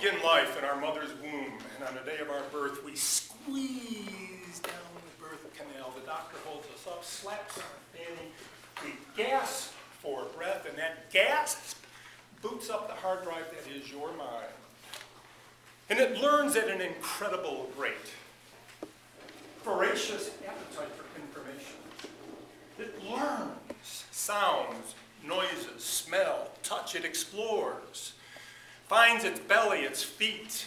begin life in our mother's womb, and on the day of our birth, we squeeze down the birth canal. The doctor holds us up, slaps our fanny, we gasp for breath, and that gasp boots up the hard drive that is your mind. And it learns at an incredible rate. Voracious appetite for information. It learns sounds, noises, smell, touch. It explores. Finds its belly, its feet.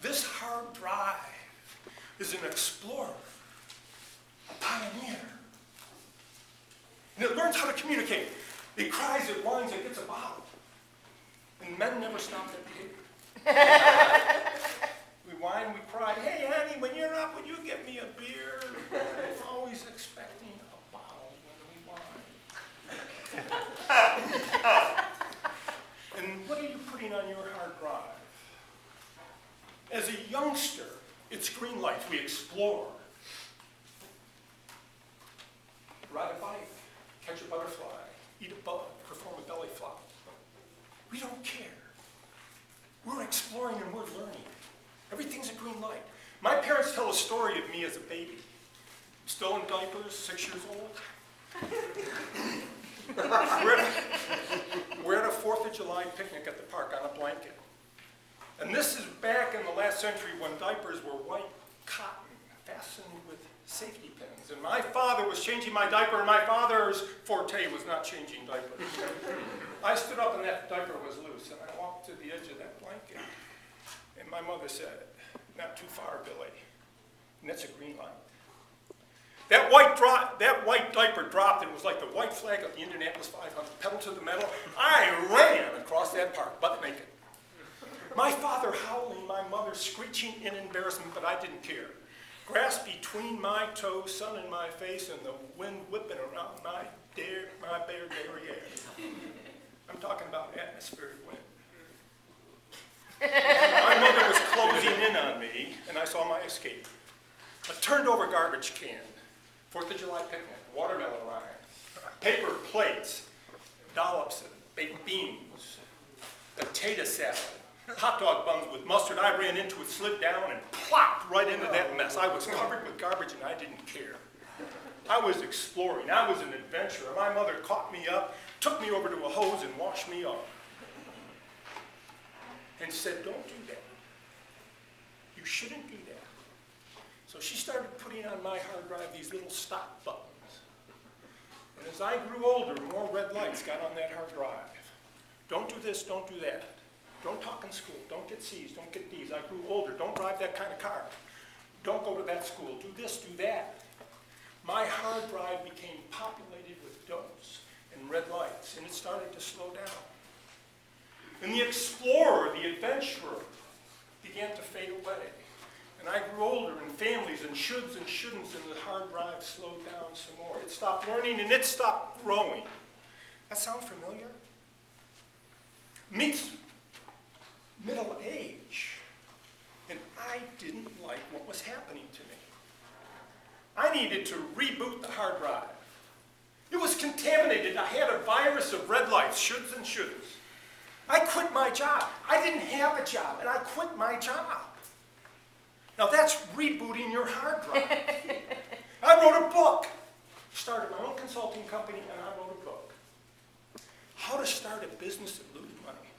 This hard drive is an explorer, a pioneer. And it learns how to communicate. It cries, it whines, it gets a bottle. And men never stop that behavior. We whine, we cry, hey honey, when you're up, would you get me a beer? We're always expecting a bottle when we whine. And what are you putting on your hard drive? As a youngster, it's green lights. We explore. Ride a bike, catch a butterfly, eat a bug, perform a belly flop. We don't care. We're exploring and we're learning. Everything's a green light. My parents tell a story of me as a baby. Still in diapers, 6 years old. We're at a 4th of July picnic at the park on a blanket. And this is back in the last century when diapers were white cotton fastened with safety pins. And my father was changing my diaper, and my father's forte was not changing diapers. I stood up and that diaper was loose, and I walked to the edge of that blanket. And my mother said, not too far, Billy. And that's a green light. That white diaper dropped, and it was like the white flag of the Indianapolis 500, pedal to the metal. I ran across that park, butt naked. My father howling, my mother screeching in embarrassment, but I didn't care. Grass between my toes, sun in my face, and the wind whipping around my bare derriere. I'm talking about atmospheric wind. My mother was closing in on me, and I saw my escape. A turned over garbage can, 4th of July picnic, watermelon rinds, paper plates, dollops of baked beans, potato salad, hot dog buns with mustard. I ran into it, slid down, and plopped right into that mess. I was covered with garbage, and I didn't care. I was exploring. I was an adventurer. My mother caught me up, took me over to a hose, and washed me off. And said, don't do that. You shouldn't do that. So she started putting on my hard drive these little stop buttons. And as I grew older, more red lights got on that hard drive. Don't do this, don't do that. Don't talk in school, don't get C's, don't get D's. I grew older, don't drive that kind of car. Don't go to that school, do this, do that. My hard drive became populated with don'ts and red lights, and it started to slow down. And the explorer, the adventurer, began to fade away. And I grew older, and families, and shoulds and shouldn'ts, and the hard drive slowed down some more. It stopped learning, and it stopped growing. That sound familiar? Meets middle age, and I didn't like what was happening to me. I needed to reboot the hard drive. It was contaminated. I had a virus of red lights, shoulds and shouldn'ts. I quit my job. I didn't have a job, and I quit my job. Now that's rebooting your hard drive. I wrote a book. Started my own consulting company, and I wrote a book. How to start a business that loses money.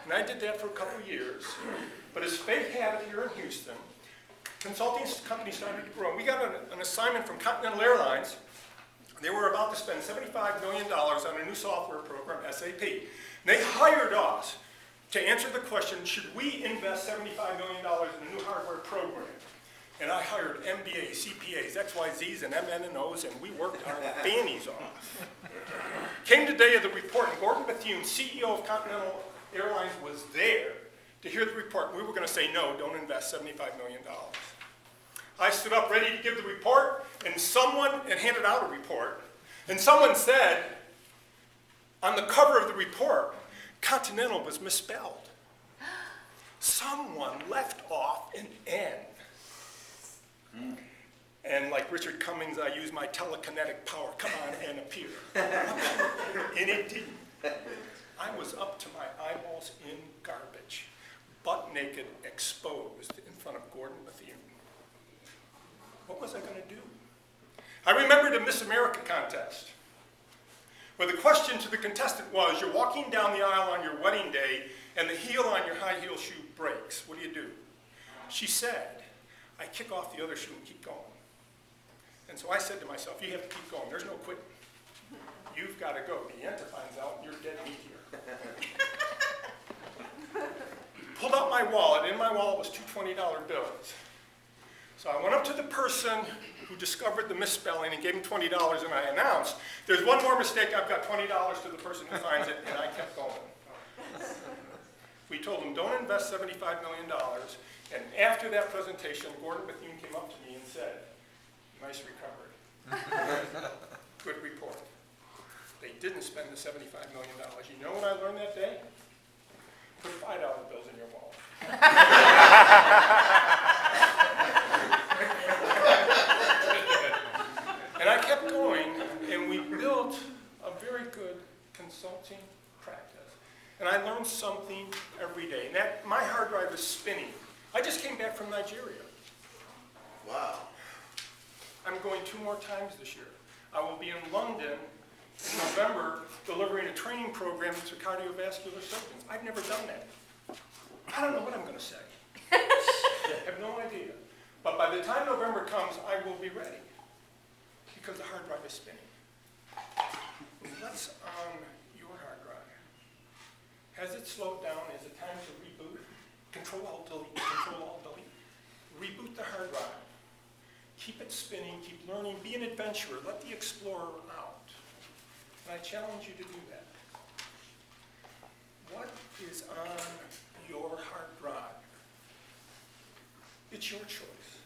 And I did that for a couple of years. But as fate had it here in Houston, consulting company started to grow. We got an assignment from Continental Airlines. They were about to spend $75 million on a new software program, SAP. They hired us to answer the question, should we invest $75 million in a new hardware program? And I hired MBAs, CPAs, XYZs, and MNOs, and we worked our fannies off. Came the day of the report, and Gordon Bethune, CEO of Continental Airlines, was there to hear the report. We were going to say, no, don't invest $75 million. I stood up ready to give the report, and handed out a report, and someone said, on the cover of the report, Continental was misspelled. Someone left off an N. And like Richard Cummings, I used my telekinetic power. Come on, N, appear. And it didn't. I was up to my eyeballs in garbage, butt naked, exposed in front of Gordon Bethune. What was I going to do? I remembered a Miss America contest, where the question to the contestant was, you're walking down the aisle on your wedding day, and the heel on your high heel shoe breaks. What do? She said, I kick off the other shoe and keep going. And so I said to myself, you have to keep going. There's no quitting. You've got to go. The Yenta finds out, and you're dead meat here. Pulled out my wallet. In my wallet was two $20 bills. So I went up to the person who discovered the misspelling and gave him $20, and I announced, there's one more mistake, I've got $20 to the person who finds it, and I kept going. We told him, don't invest $75 million, and after that presentation, Gordon Bethune came up to me and said, nice recovery. Good report. They didn't spend the $75 million. You know what I learned that day? Put $5 bills in your wallet. And I kept going, and we built a very good consulting practice. And I learned something every day. And that, my hard drive is spinning. I just came back from Nigeria. Wow. I'm going 2 more times this year. I will be in London in November delivering a training program to cardiovascular surgeons. I've never done that. I don't know what I'm going to say. I have no idea. But by the time November comes, I will be ready because the hard drive is spinning. What's on your hard drive? Has it slowed down? Is it time to reboot? Control-Alt-Delete, Control-Alt-Delete. Reboot the hard drive. Keep it spinning, keep learning, be an adventurer, let the explorer out. And I challenge you to do that. What is on your hard drive? It's your choice.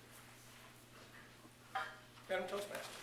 Madam Toastmaster.